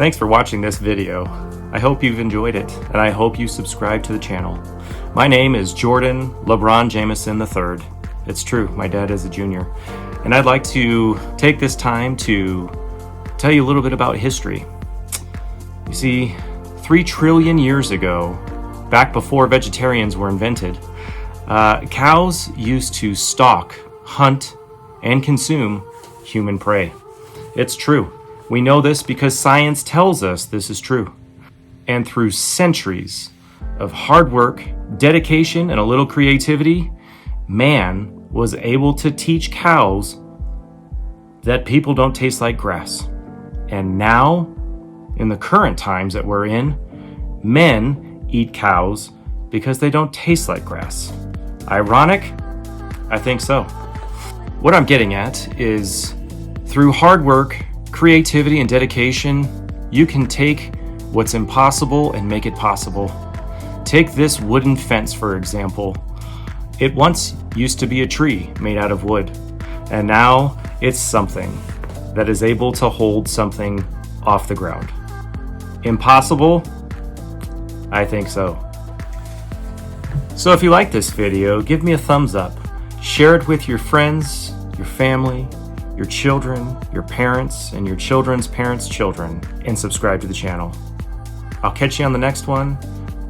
Thanks for watching this video. I hope you've enjoyed it, and I hope you subscribe to the channel. My name is Jordan LeBron Jameson III. It's true, my dad is a junior. And I'd like to take this time to tell you a little bit about history. You see, 3 trillion years ago, back before vegetarians were invented, cows used to stalk, hunt, and consume human prey. It's true. We know this because science tells us this is true. And through centuries of hard work, dedication, and a little creativity, man was able to teach cows that people don't taste like grass. And now, in the current times that we're in, men eat cows because they don't taste like grass. Ironic? I think so. What I'm getting at is, through hard work, creativity, and dedication, you can take what's impossible and make it possible. Take this wooden fence, for example. It once used to be a tree made out of wood, and now it's something that is able to hold something off the ground. Impossible? I think so. So if you like this video, give me a thumbs up. Share it with your friends, your family, your children, your parents, and your children's parents' children, and subscribe to the channel. I'll catch you on the next one.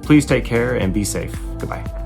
Please take care and be safe. Goodbye.